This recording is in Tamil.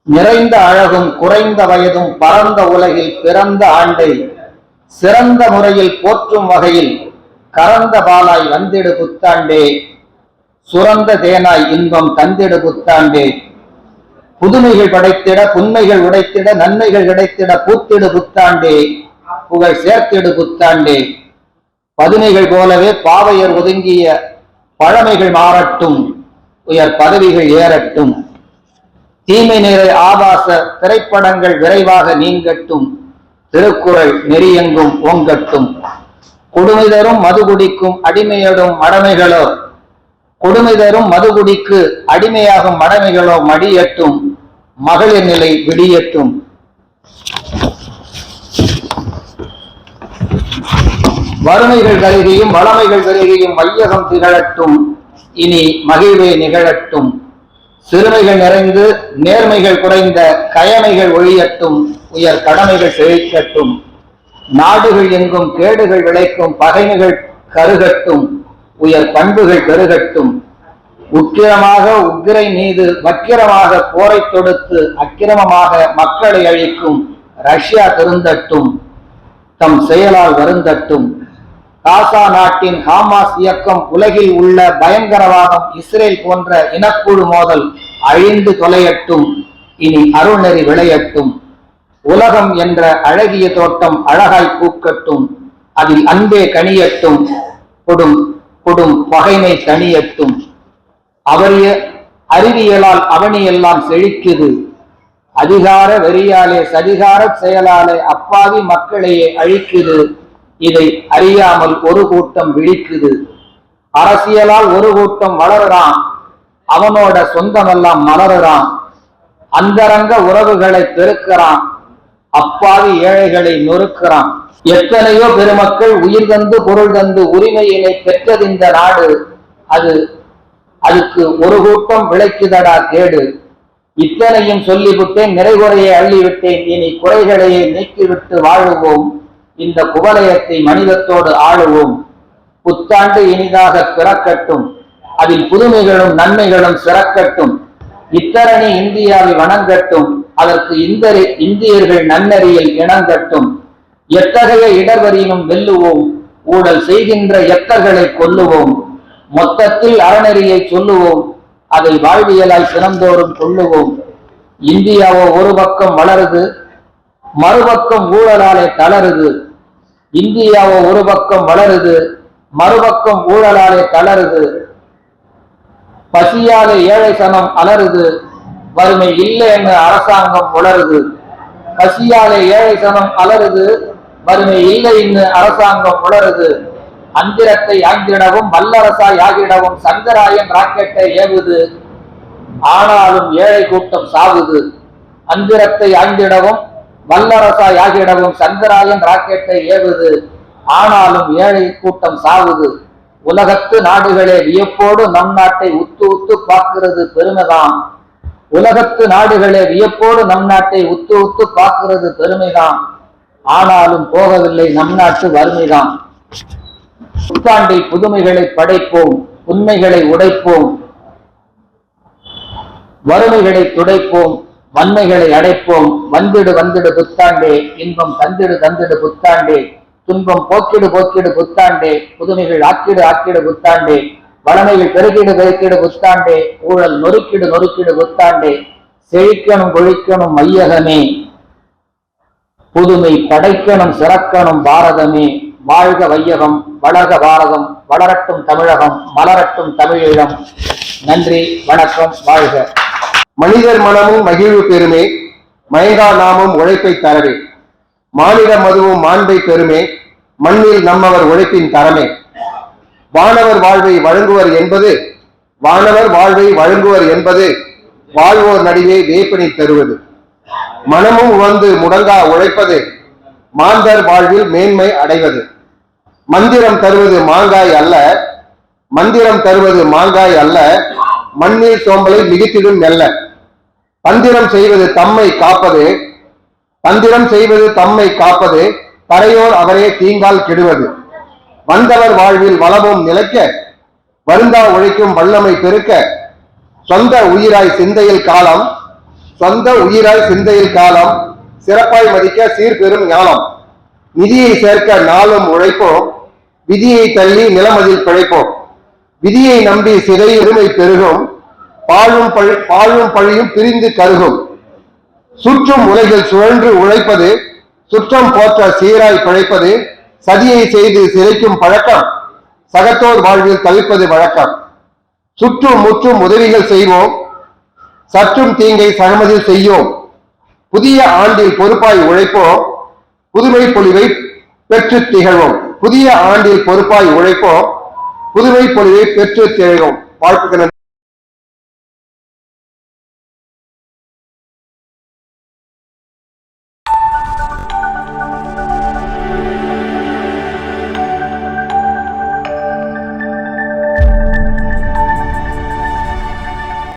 நிறைந்த அழகும் குறைந்த வயதும் பரந்த உலகில் பிறந்த ஆண்டை சிறந்த முறையில் போற்றும் வகையில் கறந்த பாலாய் வந்திடு புத்தாண்டே, சுரந்த தேனாய் இன்பம் தந்திடு புத்தாண்டே. புதுமைகள் படைத்திட புன்மைகள் உடைத்திட நன்மைகள் கிடைத்திட பூத்திடு புத்தாண்டே, புகழ் சேர்த்திடு புத்தாண்டே. பதுமைகள் போலவே பாவையர் ஒதுங்கிய பழமைகள் மாறட்டும், உயர் பதவிகள் ஏறட்டும். தீமை நிறை ஆபாச திரைப்படங்கள் விரைவாக நீங்கட்டும், திருக்குறள் நெறியெங்கும் ஓங்கட்டும். கொடுமை தரும் மது குடிக்கும் அடிமையிடும் மடமைகளோ, கொடுமை தரும் மது குடிக்கு அடிமையாகும் மடமைகளோ மடியட்டும், மகளிர் நிலை விடியட்டும். வறுமைகள் கருகியும் வளமைகள் பெருகியும் வையகம் திகழட்டும், இனி மகிழ்வே நிகழட்டும். சிறுமைகள் நிறைந்து நேர்மைகள் குறைந்த கயமைகள் ஒழியட்டும், உயர் கடமைகள் செழிக்கட்டும். நாடுகள் எங்கும் கேடுகள் விளைக்கும் பகைமைகள் கருகட்டும், உயர் பண்புகள் பெருகட்டும். உக்கிரமாக உக்கிரை மீது வக்கிரமாக போரை தொடுத்து அக்கிரமமாக மக்களை அழிக்கும் ரஷ்யா திருந்தட்டும், தம் செயலால் வருந்தட்டும். காசா நாட்டின் ஹமாஸ் இயக்கம், உலகில் உள்ள பயங்கரவாதம், இஸ்ரேல் போன்ற இனக்குழு மோதல் அழிந்து தொலையட்டும், இனி அருள்நெறி விளையட்டும். உலகம் என்ற அழகிய தோட்டம் அழகாய் பூக்கட்டும், அதில் அன்பே கனியட்டும், கொடும் கொடும் பகைமை தனியட்டும். அறிவியலால் அவனியெல்லாம் செழிக்குது, அதிகார வெறியாலே சதிகார செயலாலே அப்பாவி மக்களையே அழிக்குது. இதை அறியாமல் ஒரு கூட்டம் விழிக்குது. அரசியலால் ஒரு கூட்டம் வளருறான், அவனோட சொந்தமெல்லாம் மலருறான். அந்தரங்க உறவுகளை பெருக்கிறான், அப்பாவி ஏழைகளை நொறுக்கிறான். எத்தனையோ பெருமக்கள் உயிர் தந்து பொருள் தந்து உரிமையினை பெற்றது இந்த நாடு, அதுக்கு ஒரு கூட்டம் விளைக்குதடா கேடு. இத்தனையும் சொல்லிவிட்டேன், நிறைகுறையை அள்ளிவிட்டேன், இனி குறைகளையே நீக்கிவிட்டு வாழுவோம், இந்த குவலயத்தை மனிதத்தோடு ஆளுவோம். புத்தாண்டு இனிதாக பிறக்கட்டும், அதில் புதுமைகளும் நன்மைகளும் சிறக்கட்டும். இத்தரணி இந்தியாவை வணங்கட்டும், அதற்கு இந்தியர்கள் நன்னறியில் இணங்கட்டும். எத்தகைய இடர்வரியினும் வெல்லுவோம், ஊழல் செய்கின்ற எத்தர்களை கொல்லுவோம். மொத்தத்தில் அறநெறியை சொல்லுவோம், அதை வாழ்வியலாய் சினந்தோறும் கொள்ளுவோம். இந்தியாவோ ஒரு பக்கம் வளருது, மறுபக்கம் ஊழலாலே தளருது. இந்தியாவோ ஒரு பக்கம் வளருது, மறுபக்கம் ஊழலாலே தளருது. பசியாலே ஏழை சனம் அலருது, வறுமை இல்லை என்று அரசாங்கம் உளருது. பசியாலே ஏழை சனம் அலருது, வறுமை இல்லை என்று அரசாங்கம் உளருது. அந்திரத்தை ஆய்ந்திடவும் வல்லரசாய் ஆகிடவும் சந்திராயன் ராக்கெட்டை ஏவுது, ஆனாலும் ஏழை கூட்டம் சாவுது. அந்திரத்தை ஆய்ந்திடவும் வல்லரசாய் ஆகிடவும் சந்திராயன் ராக்கெட்டை ஏவுது, ஆனாலும் ஏழை கூட்டம் சாவுது. உலகத்து நாடுகளே வியப்போடு நம் நாட்டை உத்து உத்து பார்க்கிறது பெருமைதான். உலகத்து நாடுகளே வியப்போடு நம் நாட்டை உத்து உத்து பார்க்கிறது பெருமைதான். ஆனாலும் போகவில்லை நம் நாட்டு வறுமைதான். புத்தாண்டில் புதுமைகளை படைப்போம், உண்மைகளை உடைப்போம், வறுமைகளை துடைப்போம், வன்மைகளை அடைப்போம். வந்திடு வந்திடு புத்தாண்டே, இன்பம் தந்திடு தந்திடு புத்தாண்டே, துன்பம் போக்கிடு போக்கிடு புத்தாண்டே, புதுமைகள் ஆக்கிடு ஆக்கிடு புத்தாண்டே, வளமைகள் பெருக்கிடு பெருக்கிடு புத்தாண்டே, ஊழல் நொறுக்கிடு நொறுக்கிடு புத்தாண்டே. செழிக்கணும் கொழிக்கணும் மையகமே, புதுமை படைக்கணும் சிறக்கணும் பாரதமே. வாழ்க வையகம், வளர்க பாரதம், வளரட்டும் தமிழகம், மலரட்டும் தமிழீழம். நன்றி, வணக்கம், வாழ்க. மனிதர் மனமும் மகிழ்வு பெருமே, மயங்கா நாமும் உழைப்பை தரவே. மாநில மதுவும் மாண்பை பெருமே, மண்ணில் நம்மவர் உழைப்பின் தரமே. வானவர் வாழ்வை வழங்குவர் என்பது, வானவர் வாழ்வை வழங்குவர் என்பது வாழ்வோர் நடுவே வேப்பனை தருவது. மனமும் வந்து முடங்கா உழைப்பது, மாந்தர் வாழ்வில் மேன்மை அடைவது. மந்திரம் தருவது மாங்காய் அல்ல, மந்திரம் தருவது மாங்காய் அல்ல, மண்ணில் சோம்பலை மிகுத்திடும் மெல்ல. தந்திரம் செய்வது தம்மை காப்பது, தந்திரம் செய்வது தம்மை காப்பது, தரையோர் அவரே தீங்கால் கெடுவது. வந்தவர் வாழ்வில் வளமும் நிலைக்க, வருந்தா உழைக்கும் வல்லமை பெருக்க, சொந்த உயிராய் சிந்தையில் காலம், சொந்த உயிராய் சிந்தையில் காலம் சிறப்பாய் மதிக்க சீர்பெறும் ஞானம். நிதியை சேர்க்க நாளும் உழைப்போம், விதியை தள்ளி நிலமதில் பிழைப்போம். விதியை நம்பி சிறை எருமை பெருகும், பாழும் பழியும் பிரிந்து கருகும். சுற்றும் உலகில் சுழன்று உழைப்பது, சுற்றம் போற்ற சீராய் பிழைப்பது. சதியை செய்து சிறைக்கும் பழக்கம், சகத்தோர் வாழ்வில் தவிர்ப்பது வழக்கம். சுற்றும் முற்றும் உதவிகள் செய்வோம், சற்றும் தீங்கை சகமதில் செய்யோம். புதிய ஆண்டில் பொறுப்பாய் உழைப்போம், புதுமை பொலிவை பெற்று திகழ்வோம். புதிய ஆண்டில் பொறுப்பாய் உழைப்போம், புதுமை பொலிவை பெற்று திகழ்வோம். வாழ்த்துக்கள்.